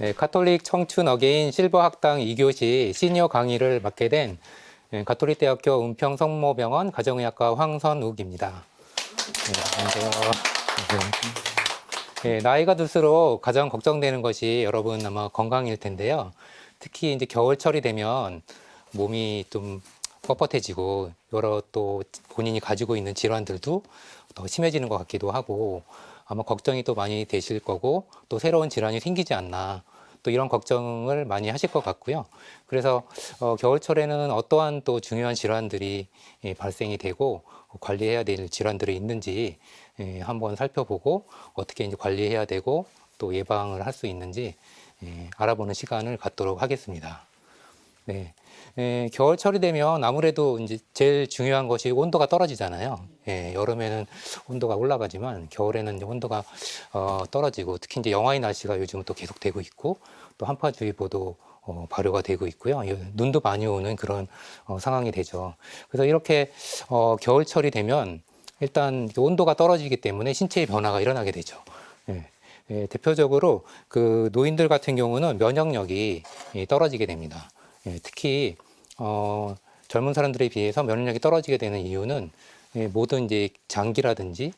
네, 가톨릭 청춘 어게인 실버 학당 2교시 시니어 강의를 맡게 된 가톨릭대학교 은평성모병원 가정의학과 황선욱입니다. 네, 안녕하세요. 네, 나이가 들수록 가장 걱정되는 것이 여러분 아마 건강일 텐데요. 특히 이제 겨울철이 되면 몸이 좀 뻣뻣해지고 여러 또 본인이 가지고 있는 질환들도 더 심해지는 것 같기도 하고 아마 걱정이 또 많이 되실 거고 또 새로운 질환이 생기지 않나 또 이런 걱정을 많이 하실 것 같고요. 그래서 겨울철에는 어떠한 또 중요한 질환들이 발생이 되고 관리해야 될 질환들이 있는지 한번 살펴보고 어떻게 이제 관리해야 되고 또 예방을 할 수 있는지 알아보는 시간을 갖도록 하겠습니다. 네. 겨울철이 되면 아무래도 이제 제일 중요한 것이 온도가 떨어지잖아요. 여름에는 온도가 올라가지만 겨울에는 이제 온도가 떨어지고 특히 이제 영하의 날씨가 요즘은 또 계속되고 있고 또 한파주의보도 발효가 되고 있고요. 눈도 많이 오는 그런 상황이 되죠. 그래서 이렇게 겨울철이 되면 일단 온도가 떨어지기 때문에 신체의 변화가 일어나게 되죠. 대표적으로 그 노인들 같은 경우는 면역력이 떨어지게 됩니다. 특히 젊은 사람들에 비해서 면역력이 떨어지게 되는 이유는 모든 이제 장기라든지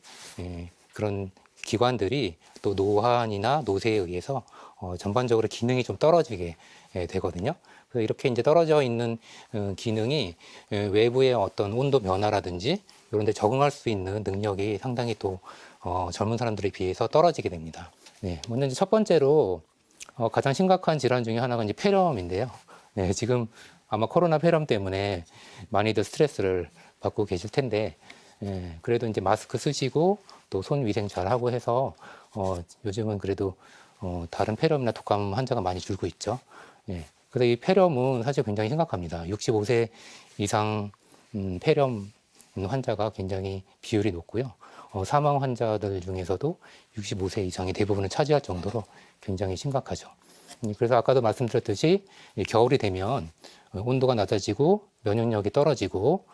그런 기관들이 또 노환이나 노쇠에 의해서 전반적으로 기능이 좀 떨어지게 되거든요. 그래서 이렇게 이제 떨어져 있는 기능이 외부의 어떤 온도 변화라든지 이런 데 적응할 수 있는 능력이 상당히 또 젊은 사람들에 비해서 떨어지게 됩니다. 네, 먼저 이제 첫 번째로 가장 심각한 질환 중에 하나가 이제 폐렴인데요. 네, 지금 아마 코로나 폐렴 때문에 많이들 스트레스를 받고 계실 텐데, 그래도 이제 마스크 쓰시고 또 손 위생 잘 하고 해서 요즘은 그래도 다른 폐렴이나 독감 환자가 많이 줄고 있죠. 그래서 이 폐렴은 사실 굉장히 심각합니다. 65세 이상 폐렴 환자가 굉장히 비율이 높고요. 사망 환자들 중에서도 65세 이상이 대부분을 차지할 정도로 굉장히 심각하죠. 그래서 아까도 말씀드렸듯이 겨울이 되면 온도가 낮아지고 면역력이 떨어지고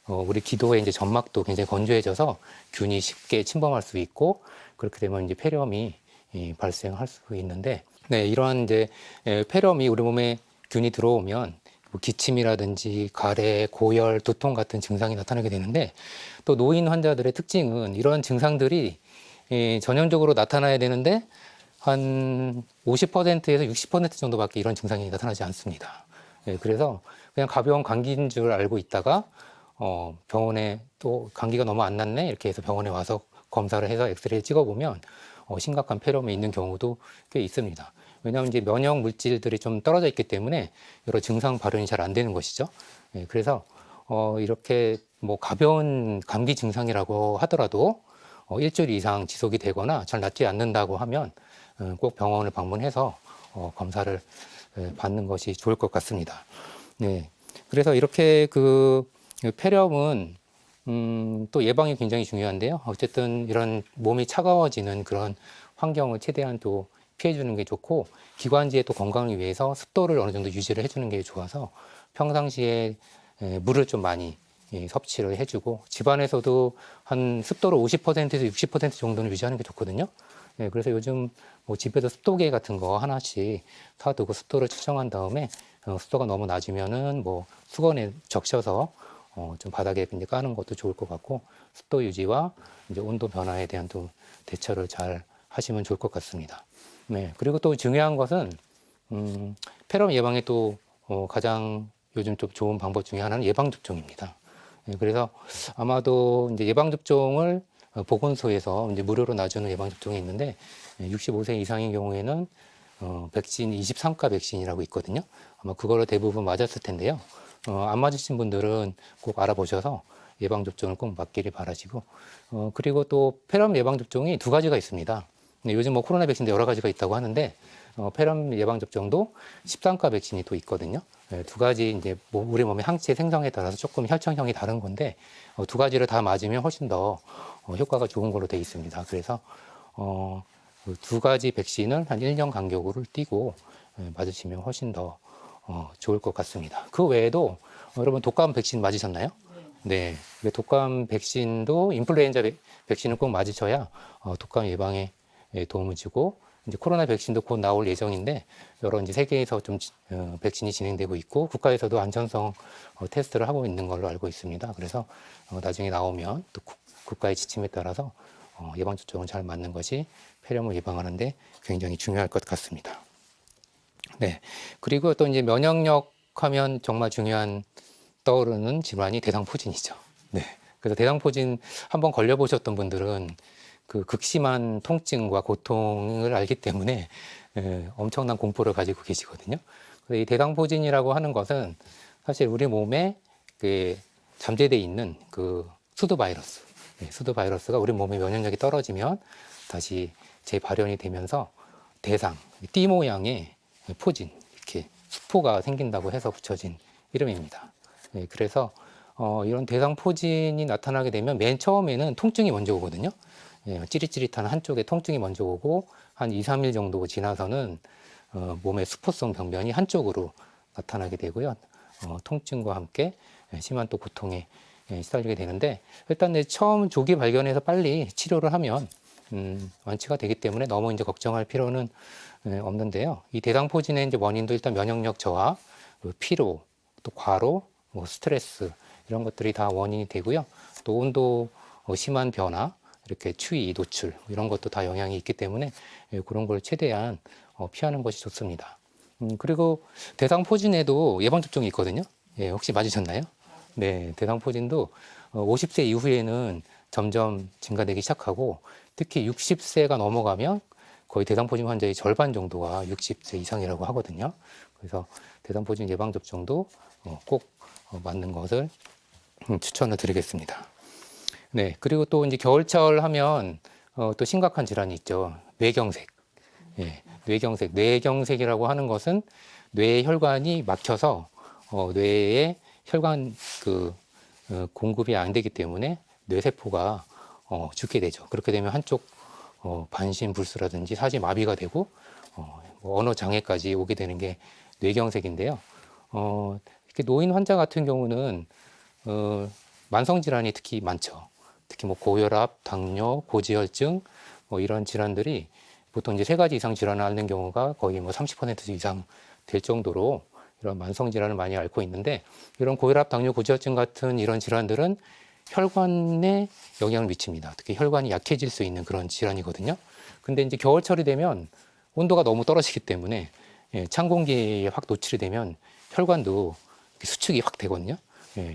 우리 기도의 이제 점막도 굉장히 건조해져서 균이 쉽게 침범할 수 있고 그렇게 되면 이제 폐렴이 발생할 수 있는데 네, 이러한 이제 폐렴이 우리 몸에 균이 들어오면 뭐 기침이라든지 가래, 고열, 두통 같은 증상이 나타나게 되는데 또 노인 환자들의 특징은 이런 증상들이 전형적으로 나타나야 되는데 한 50%에서 60% 정도밖에 이런 증상이 나타나지 않습니다. 그래서 그냥 가벼운 감기인 줄 알고 있다가 병원에 또 감기가 너무 안 낫네 이렇게 해서 병원에 와서 검사를 해서 엑스레이를 찍어보면 심각한 폐렴이 있는 경우도 꽤 있습니다. 왜냐하면 이제 면역 물질들이 좀 떨어져 있기 때문에 여러 증상 발현이 잘 안 되는 것이죠. 그래서 이렇게 뭐 가벼운 감기 증상이라고 하더라도 일주일 이상 지속이 되거나 잘 낫지 않는다고 하면 꼭 병원을 방문해서 검사를 받는 것이 좋을 것 같습니다. 네. 그래서 이렇게 그 폐렴은 또 예방이 굉장히 중요한데요. 어쨌든 이런 몸이 차가워지는 그런 환경을 최대한 또 피해주는 게 좋고 기관지의 또 건강을 위해서 습도를 어느 정도 유지를 해주는 게 좋아서 평상시에 물을 좀 많이 섭취를 해주고 집안에서도 한 습도를 50%에서 60% 정도는 유지하는 게 좋거든요. 그래서 요즘 뭐 집에도 습도계 같은 거 하나씩 사두고 습도를 측정한 다음에 습도가 너무 낮으면은 뭐 수건에 적셔서 좀 바닥에 이제 까는 것도 좋을 것 같고 습도 유지와 이제 온도 변화에 대한 또 대처를 잘 하시면 좋을 것 같습니다. 네. 그리고 또 중요한 것은 폐렴 예방에 또 가장 요즘 좀 좋은 방법 중에 하나는 예방접종입니다. 그래서 아마도 이제 예방접종을 보건소에서 이제 무료로 놔주는 예방접종이 있는데 65세 이상인 경우에는 백신 23가 백신이라고 있거든요. 아마 그걸로 대부분 맞았을 텐데요. 안 맞으신 분들은 꼭 알아보셔서 예방접종을 꼭 맞기를 바라시고 그리고 또 폐렴 예방접종이 두 가지가 있습니다. 요즘 뭐 코로나 백신도 여러 가지가 있다고 하는데 폐렴 예방접종도 13가 백신이 또 있거든요. 두 가지 이제 우리 몸의 항체 생성에 따라서 조금 혈청형이 다른 건데 두 가지를 다 맞으면 훨씬 더 효과가 좋은 걸로 되어 있습니다. 그래서 그두 가지 백신을 한 1년 간격으로 띄고 맞으시면 훨씬 더 좋을 것 같습니다. 그 외에도 여러분 독감 백신 맞으셨나요? 네. 독감 백신도 인플루엔자 백신을 꼭 맞으셔야 독감 예방에 도움을 주고 이제 코로나 백신도 곧 나올 예정인데 여러 이제 세계에서 좀 백신이 진행되고 있고 국가에서도 안전성 테스트를 하고 있는 걸로 알고 있습니다. 그래서 나중에 나오면 또 국가의 지침에 따라서 예방접종을 잘 맞는 것이 폐렴을 예방하는데 굉장히 중요할 것 같습니다. 네. 그리고 또 이제 면역력 하면 정말 중요한 떠오르는 질환이 대상포진이죠. 네. 그래서 대상포진 한번 걸려보셨던 분들은 그 극심한 통증과 고통을 알기 때문에 엄청난 공포를 가지고 계시거든요. 그래서 이 대상포진이라고 하는 것은 사실 우리 몸에 그 잠재되어 있는 그 수두 바이러스, 수두 바이러스가 우리 몸의 면역력이 떨어지면 다시 재발현이 되면서 대상, 띠 모양의 포진, 이렇게 수포가 생긴다고 해서 붙여진 이름입니다. 그래서 이런 대상포진이 나타나게 되면 맨 처음에는 통증이 먼저 오거든요. 찌릿찌릿한 한쪽에 통증이 먼저 오고 한 2, 3일 정도 지나서는 몸의 수포성 병변이 한쪽으로 나타나게 되고요. 통증과 함께 심한 또 고통에 시달리게 되는데 일단 처음 조기 발견해서 빨리 치료를 하면 완치가 되기 때문에 너무 이제 걱정할 필요는 없는데요. 이 대상포진의 이제 원인도 일단 면역력 저하, 피로, 또 과로, 뭐 스트레스 이런 것들이 다 원인이 되고요. 또 온도 심한 변화, 이렇게 추위, 노출 이런 것도 다 영향이 있기 때문에 그런 걸 최대한 피하는 것이 좋습니다. 그리고 대상포진에도 예방접종이 있거든요. 혹시 맞으셨나요? 네, 대상포진도 50세 이후에는 점점 증가되기 시작하고 특히 60세가 넘어가면 거의 대상포진 환자의 절반 정도가 60세 이상이라고 하거든요. 그래서 대상포진 예방접종도 꼭 맞는 것을 추천을 드리겠습니다. 네, 그리고 또 이제 겨울철 하면 또 심각한 질환이 있죠. 뇌경색. 뇌경색. 뇌경색이라고 하는 것은 뇌의 혈관이 막혀서 뇌에 혈관 공급이 안 되기 때문에 뇌세포가 죽게 되죠. 그렇게 되면 한쪽 반신불수라든지 사지마비가 되고 뭐 언어 장애까지 오게 되는 게 뇌경색인데요. 이렇게 노인 환자 같은 경우는 만성 질환이 특히 많죠. 특히 뭐 고혈압, 당뇨, 고지혈증 뭐 이런 질환들이 보통 이제 3가지 이상 질환을 앓는 경우가 거의 뭐 30% 이상 될 정도로 이런 만성 질환을 많이 앓고 있는데 이런 고혈압, 당뇨, 고지혈증 같은 이런 질환들은 혈관에 영향을 미칩니다. 특히 혈관이 약해질 수 있는 그런 질환이거든요. 근데 이제 겨울철이 되면 온도가 너무 떨어지기 때문에 찬 공기에 확 노출이 되면 혈관도 수축이 확 되거든요.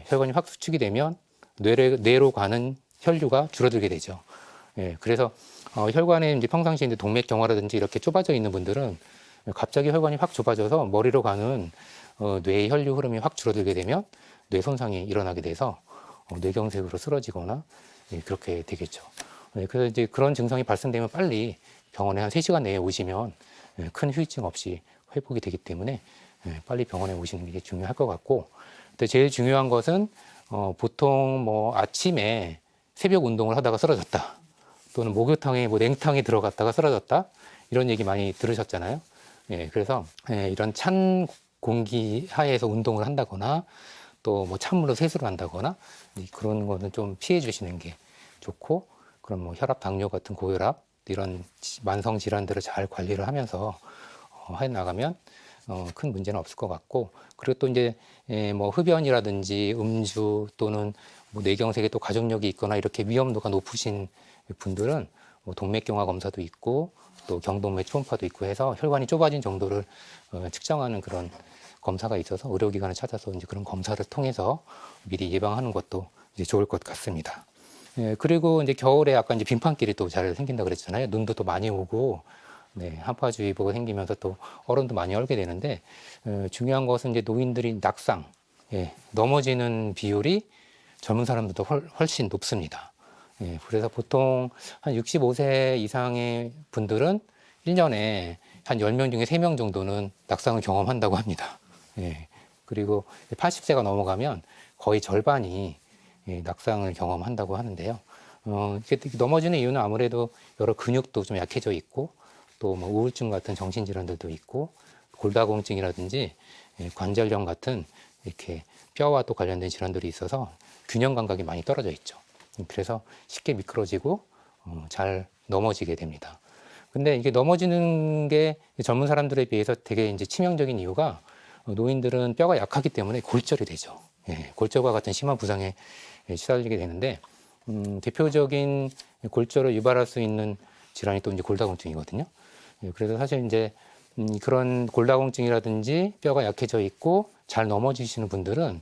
혈관이 확 수축이 되면 뇌로 가는 혈류가 줄어들게 되죠. 그래서 혈관에 이제 평상시에 이제 동맥경화라든지 이렇게 좁아져 있는 분들은 갑자기 혈관이 확 좁아져서 머리로 가는 뇌의 혈류 흐름이 확 줄어들게 되면 뇌 손상이 일어나게 돼서 뇌경색으로 쓰러지거나 그렇게 되겠죠. 그래서 이제 그런 증상이 발생되면 빨리 병원에 한 3시간 내에 오시면 큰 후유증 없이 회복이 되기 때문에 빨리 병원에 오시는 게 중요할 것 같고, 근데 제일 중요한 것은 보통 뭐 아침에 새벽 운동을 하다가 쓰러졌다, 또는 목욕탕에 뭐 냉탕에 들어갔다가 쓰러졌다, 이런 얘기 많이 들으셨잖아요. 그래서 이런 찬 공기 하에서 운동을 한다거나 또 뭐 찬물로 세수를 한다거나 그런 거는 좀 피해 주시는 게 좋고, 그럼 뭐 혈압, 당뇨 같은 고혈압 이런 만성 질환들을 잘 관리를 하면서 해 나가면 큰 문제는 없을 것 같고, 그리고 또 이제 뭐 흡연이라든지 음주 또는 뭐 뇌경색에 또 가족력이 있거나 이렇게 위험도가 높으신 분들은 뭐 동맥경화 검사도 있고 또 경동맥 초음파도 있고 해서 혈관이 좁아진 정도를 측정하는 그런 검사가 있어서 의료기관을 찾아서 이제 그런 검사를 통해서 미리 예방하는 것도 이제 좋을 것 같습니다. 그리고 이제 겨울에 아까 이제 빙판길이 또 잘 생긴다 그랬잖아요. 눈도 또 많이 오고, 한파주의보가 생기면서 또 얼음도 많이 얼게 되는데, 중요한 것은 이제 노인들이 낙상, 넘어지는 비율이 젊은 사람들도 훨씬 높습니다. 그래서 보통 한 65세 이상의 분들은 1년에 한 10명 중에 3명 정도는 낙상을 경험한다고 합니다. 그리고 80세가 넘어가면 거의 절반이 낙상을 경험한다고 하는데요. 넘어지는 이유는 아무래도 여러 근육도 좀 약해져 있고, 또 뭐 우울증 같은 정신질환들도 있고, 골다공증이라든지 관절염 같은 이렇게 뼈와 또 관련된 질환들이 있어서 균형 감각이 많이 떨어져 있죠. 그래서 쉽게 미끄러지고 잘 넘어지게 됩니다. 근데 이게 넘어지는 게 젊은 사람들에 비해서 되게 이제 치명적인 이유가 노인들은 뼈가 약하기 때문에 골절이 되죠. 예, 골절과 같은 심한 부상에 시달리게 되는데 대표적인 골절을 유발할 수 있는 질환이 또 이제 골다공증이거든요. 예, 그래서 사실 이제 그런 골다공증이라든지 뼈가 약해져 있고 잘 넘어지시는 분들은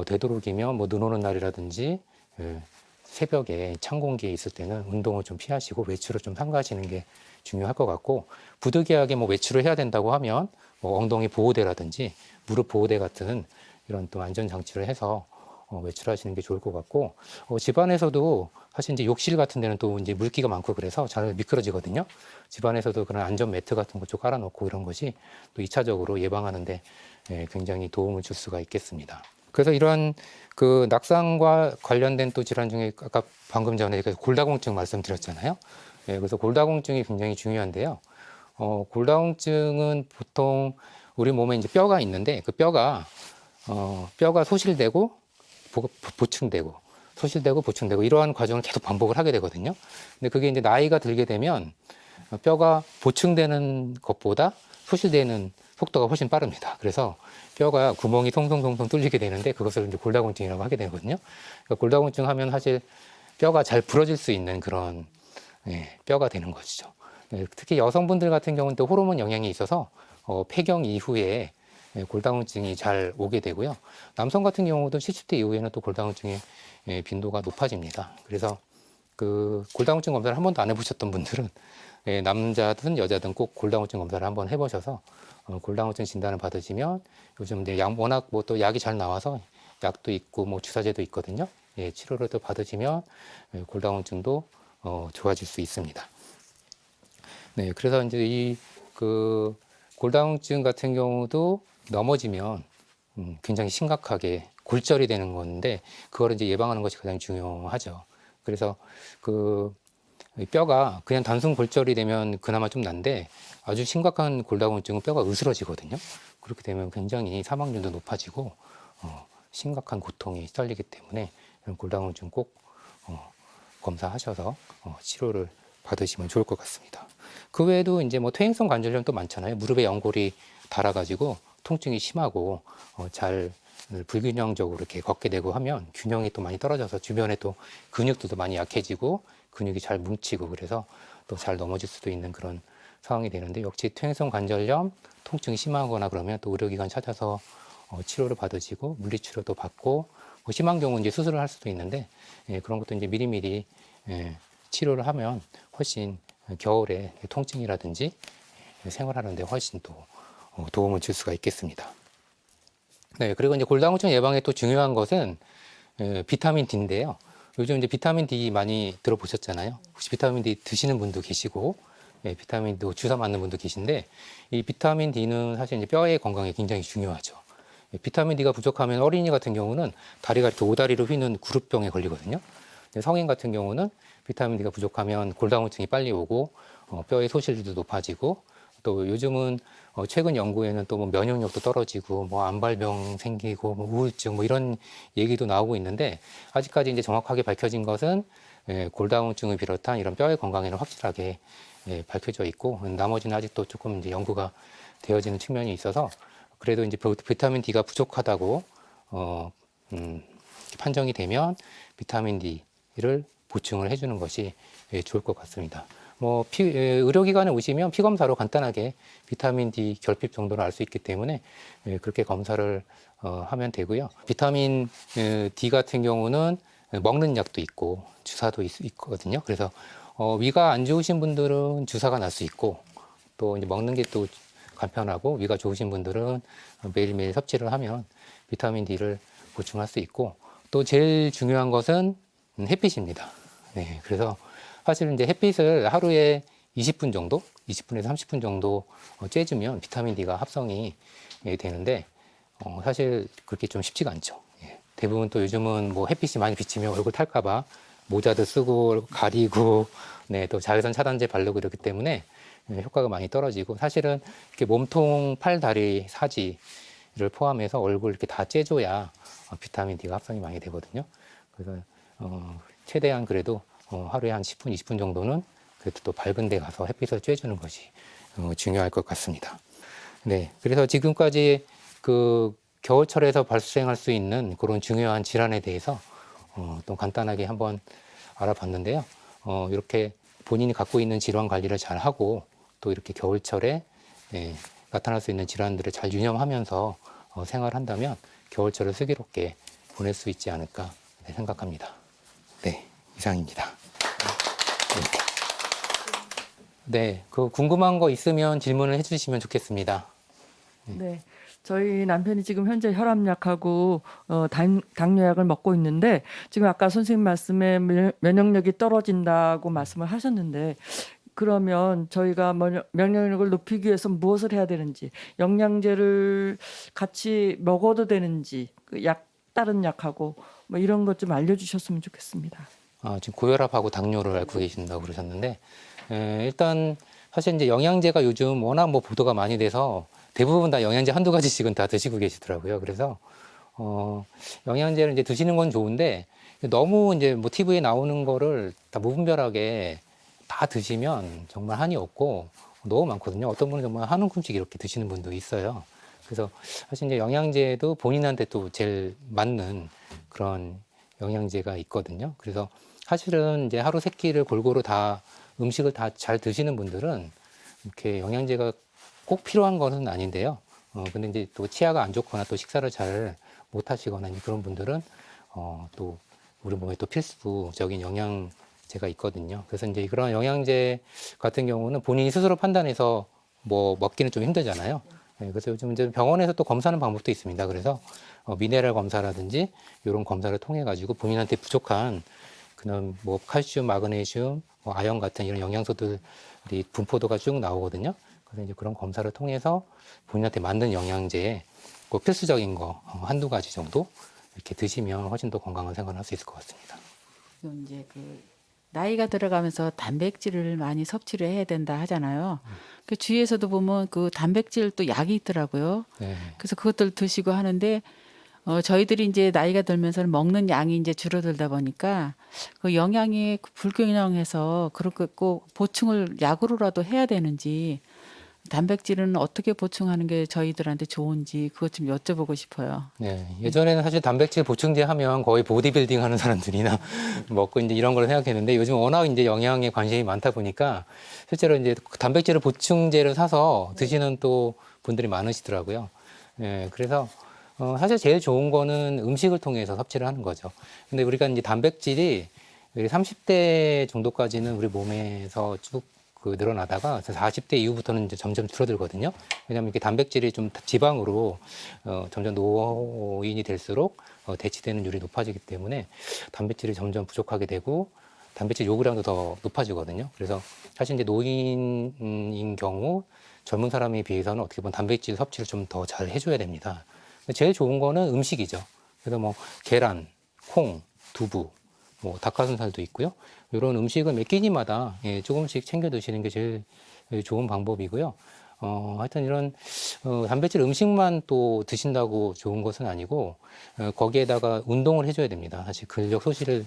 되도록이면 뭐 눈 오는 날이라든지 새벽에 찬 공기에 있을 때는 운동을 좀 피하시고 외출을 좀 삼가하시는 게 중요할 것 같고, 부득이하게 뭐 외출을 해야 된다고 하면 뭐 엉덩이 보호대라든지 무릎 보호대 같은 이런 또 안전 장치를 해서 외출하시는 게 좋을 것 같고, 집안에서도 사실 이제 욕실 같은 데는 또 이제 물기가 많고 그래서 잘 미끄러지거든요. 집안에서도 그런 안전 매트 같은 것 좀 깔아놓고 이런 것이 또 2차적으로 예방하는데 굉장히 도움을 줄 수가 있겠습니다. 그래서 이런 그 낙상과 관련된 또 질환 중에 아까 방금 전에 골다공증 말씀드렸잖아요. 예, 그래서 골다공증이 굉장히 중요한데요. 골다공증은 보통 우리 몸에 이제 뼈가 있는데 그 뼈가 소실되고 보충되고 소실되고 보충되고 이러한 과정을 계속 반복을 하게 되거든요. 근데 그게 이제 나이가 들게 되면 뼈가 보충되는 것보다 소실되는 속도가 훨씬 빠릅니다. 그래서 뼈가 구멍이 송송송송 뚫리게 되는데 그것을 이제 골다공증이라고 하게 되거든요. 그러니까 골다공증 하면 사실 뼈가 잘 부러질 수 있는 그런 뼈가 되는 것이죠. 특히 여성분들 같은 경우는 또 호르몬 영향이 있어서 폐경 이후에 골다공증이 잘 오게 되고요. 남성 같은 경우도 70대 이후에는 또 골다공증의 빈도가 높아집니다. 그래서 그 골다공증 검사를 한 번도 안 해보셨던 분들은 남자든 여자든 꼭 골다공증 검사를 한번 해보셔서 골다공증 진단을 받으시면 요즘 이제 워낙 뭐 또 약이 잘 나와서 약도 있고 뭐 주사제도 있거든요. 예, 치료를 또 받으시면 골다공증도 좋아질 수 있습니다. 네, 그래서 이제 이 그 골다공증 같은 경우도 넘어지면 굉장히 심각하게 골절이 되는 건데 그거를 이제 예방하는 것이 가장 중요하죠. 그래서 그 뼈가 그냥 단순 골절이 되면 그나마 좀 난데 아주 심각한 골다공증은 뼈가 으스러지거든요. 그렇게 되면 굉장히 사망률도 높아지고 심각한 고통에 시달리기 때문에 이런 골다공증 꼭 검사하셔서 치료를 받으시면 좋을 것 같습니다. 그 외에도 이제 뭐 퇴행성 관절염 또 많잖아요. 무릎에 연골이 닳아가지고 통증이 심하고 잘 불균형적으로 이렇게 걷게 되고 하면 균형이 또 많이 떨어져서 주변에 또 근육도 많이 약해지고 근육이 잘 뭉치고 그래서 또 잘 넘어질 수도 있는 그런 상황이 되는데, 역시 퇴행성 관절염 통증이 심하거나 그러면 또 의료기관 찾아서 치료를 받으시고 물리치료도 받고 뭐 심한 경우는 이제 수술을 할 수도 있는데 그런 것도 이제 미리미리 치료를 하면 훨씬 겨울에 통증이라든지 생활하는데 훨씬 또 도움을 줄 수가 있겠습니다. 네, 그리고 이제 골다공증 예방에 또 중요한 것은 비타민 D인데요. 요즘 이제 비타민 D 많이 들어보셨잖아요. 혹시 비타민 D 드시는 분도 계시고, 비타민 D 주사 맞는 분도 계신데, 이 비타민 D는 사실 이제 뼈의 건강에 굉장히 중요하죠. 비타민 D가 부족하면 어린이 같은 경우는 다리가 이렇게 오다리로 휘는 구루병에 걸리거든요. 성인 같은 경우는 비타민 D가 부족하면 골다공증이 빨리 오고 뼈의 소실도 높아지고, 또 요즘은 최근 연구에는 또 뭐 면역력도 떨어지고 뭐 암발병 생기고 뭐 우울증 뭐 이런 얘기도 나오고 있는데, 아직까지 이제 정확하게 밝혀진 것은 골다공증을 비롯한 이런 뼈의 건강에는 확실하게 밝혀져 있고, 나머지는 아직도 조금 이제 연구가 되어지는 측면이 있어서 그래도 이제 비타민 D가 부족하다고 판정이 되면 비타민 D를 보충을 해주는 것이 좋을 것 같습니다. 뭐 의료기관에 오시면 피검사로 간단하게 비타민 D 결핍 정도를 알 수 있기 때문에 그렇게 검사를 하면 되고요. 비타민 D 같은 경우는 먹는 약도 있고 주사도 있거든요. 그래서 위가 안 좋으신 분들은 주사가 날 수 있고, 또 이제 먹는 게 또 간편하고 위가 좋으신 분들은 매일매일 섭취를 하면 비타민 D를 보충할 수 있고, 또 제일 중요한 것은 햇빛입니다. 네, 그래서 사실 이제 햇빛을 하루에 20분 정도, 20분에서 30분 정도 쬐주면 비타민 D가 합성이 되는데 사실 그렇게 좀 쉽지가 않죠. 예. 대부분 또 요즘은 뭐 햇빛이 많이 비치면 얼굴 탈까봐 모자도 쓰고 가리고, 네, 또 자외선 차단제 바르고 이렇기 때문에 효과가 많이 떨어지고, 사실은 이렇게 몸통, 팔, 다리, 사지를 포함해서 얼굴 이렇게 다 쬐줘야 비타민 D가 합성이 많이 되거든요. 그래서 최대한 그래도 하루에 한 10분, 20분 정도는 그래도 또 밝은 데 가서 햇빛을 쬐주는 것이 중요할 것 같습니다. 네, 그래서 지금까지 그 겨울철에서 발생할 수 있는 그런 중요한 질환에 대해서 또 간단하게 한번 알아봤는데요. 이렇게 본인이 갖고 있는 질환 관리를 잘 하고 또 이렇게 겨울철에 나타날 수 있는 질환들을 잘 유념하면서 생활한다면 겨울철을 슬기롭게 보낼 수 있지 않을까 생각합니다. 네, 이상입니다. 네, 그 궁금한 거 있으면 질문을 해주시면 좋겠습니다. 네. 저희 남편이 지금 현재 혈압약하고 당뇨약을 먹고 있는데 지금 아까 선생님 말씀에 면역력이 떨어진다고 말씀을 하셨는데 그러면 저희가 면역력을 높이기 위해서 무엇을 해야 되는지 영양제를 같이 먹어도 되는지 그 다른 약하고 뭐 이런 것 좀 알려주셨으면 좋겠습니다. 지금 고혈압하고 당뇨를 앓고 계신다고 그러셨는데 일단 사실 이제 영양제가 요즘 워낙 뭐 보도가 많이 돼서 대부분 다 영양제 한두 가지씩은 다 드시고 계시더라고요. 그래서 영양제를 이제 드시는 건 좋은데 너무 이제 뭐 TV에 나오는 거를 다 무분별하게 다 드시면 정말 한이 없고 너무 많거든요. 어떤 분은 정말 한 움큼씩 이렇게 드시는 분도 있어요. 그래서 사실 이제 영양제도 본인한테 또 제일 맞는 그런 영양제가 있거든요. 그래서 사실은 이제 하루 세 끼를 골고루 다 음식을 다 잘 드시는 분들은 이렇게 영양제가 꼭 필요한 것은 아닌데요. 근데 이제 또 치아가 안 좋거나 또 식사를 잘 못 하시거나 그런 분들은 또 우리 몸에 또 필수적인 영양제가 있거든요. 그래서 이제 그런 영양제 같은 경우는 본인이 스스로 판단해서 뭐 먹기는 좀 힘들잖아요. 네, 그래서 요즘 이제 병원에서 또 검사하는 방법도 있습니다. 그래서 미네랄 검사라든지 이런 검사를 통해 가지고 본인한테 부족한 그런 뭐 칼슘, 마그네슘, 뭐 아연 같은 이런 영양소들이 분포도가 쭉 나오거든요. 그래서 이제 그런 검사를 통해서 본인한테 맞는 영양제에 꼭 필수적인 거 한두 가지 정도 이렇게 드시면 훨씬 더 건강한 생활을 할 수 있을 것 같습니다. 지금 이제 그 나이가 들어가면서 단백질을 많이 섭취를 해야 된다 하잖아요. 그 주위에서도 보면 그 단백질 또 약이 있더라고요. 네. 그래서 그것들 드시고 하는데 저희들이 이제 나이가 들면서 먹는 양이 이제 줄어들다 보니까 그 영양이 불균형해서 그렇게 꼭 보충을 약으로라도 해야 되는지 단백질은 어떻게 보충하는 게 저희들한테 좋은지 그것 좀 여쭤보고 싶어요. 네, 예전에는 사실 단백질 보충제 하면 거의 보디빌딩 하는 사람들이나 먹고 이제 이런 걸 생각했는데 요즘 워낙 이제 영양에 관심이 많다 보니까 실제로 이제 단백질 보충제를 사서 드시는 또 분들이 많으시더라고요. 예, 그래서 사실 제일 좋은 거는 음식을 통해서 섭취를 하는 거죠. 근데 우리가 이제 단백질이 30대 정도까지는 우리 몸에서 쭉 늘어나다가 40대 이후부터는 이제 점점 줄어들거든요. 왜냐하면 이게 단백질이 좀 지방으로 점점 노인이 될수록 대치되는 율이 높아지기 때문에 단백질이 점점 부족하게 되고 단백질 요구량도 더 높아지거든요. 그래서 사실 이제 노인인 경우 젊은 사람에 비해서는 어떻게 보면 단백질 섭취를 좀 더 잘 해줘야 됩니다. 제일 좋은 거는 음식이죠. 그래서 뭐 계란, 콩, 두부, 뭐 닭가슴살도 있고요. 이런 음식은 몇 끼니마다 조금씩 챙겨 드시는 게 제일 좋은 방법이고요. 하여튼 이런 단백질 음식만 또 드신다고 좋은 것은 아니고 거기에다가 운동을 해줘야 됩니다. 사실 근력 소실을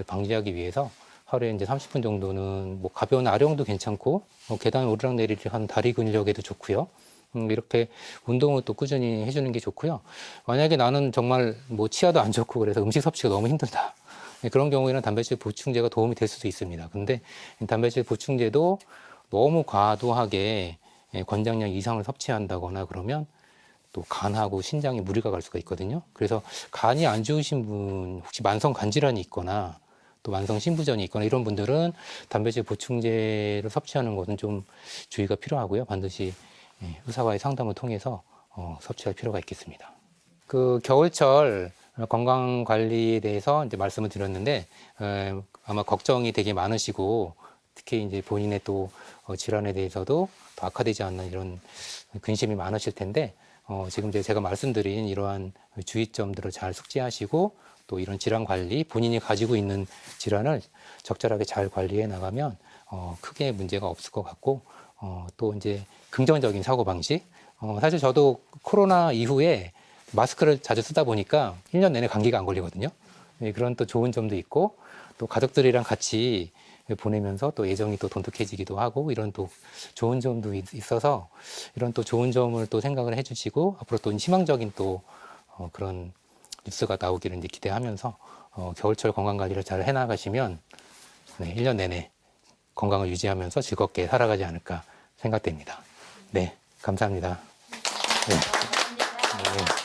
방지하기 위해서 하루에 이제 30분 정도는 뭐 가벼운 아령도 괜찮고 계단 오르락내리락 하는 다리 근력에도 좋고요. 이렇게 운동을 또 꾸준히 해주는 게 좋고요. 만약에 나는 정말 뭐 치아도 안 좋고 그래서 음식 섭취가 너무 힘들다. 그런 경우에는 단백질 보충제가 도움이 될 수도 있습니다. 근데 단백질 보충제도 너무 과도하게 권장량 이상을 섭취한다거나 그러면 또 간하고 신장에 무리가 갈 수가 있거든요. 그래서 간이 안 좋으신 분, 혹시 만성 간질환이 있거나 또 만성 신부전이 있거나 이런 분들은 단백질 보충제를 섭취하는 것은 좀 주의가 필요하고요. 반드시 의사와의 상담을 통해서 섭취할 필요가 있겠습니다. 그 겨울철 건강 관리에 대해서 이제 말씀을 드렸는데 아마 걱정이 되게 많으시고 특히 이제 본인의 또 질환에 대해서도 더 악화되지 않는 이런 근심이 많으실 텐데 지금 이제 제가 말씀드린 이러한 주의점들을 잘 숙지하시고 또 이런 질환 관리 본인이 가지고 있는 질환을 적절하게 잘 관리해 나가면 크게 문제가 없을 것 같고 또 이제 긍정적인 사고 방식 사실 저도 코로나 이후에 마스크를 자주 쓰다 보니까 1년 내내 감기가 안 걸리거든요. 네, 그런 또 좋은 점도 있고 또 가족들이랑 같이 보내면서 또 애정이 또 돈독해지기도 하고 이런 또 좋은 점도 있어서 이런 또 좋은 점을 또 생각을 해주시고 앞으로 또 희망적인 또 그런 뉴스가 나오기를 이제 기대하면서 겨울철 건강 관리를 잘 해나가시면 네, 1년 내내 건강을 유지하면서 즐겁게 살아가지 않을까 생각됩니다. 네, 감사합니다. 네. 네.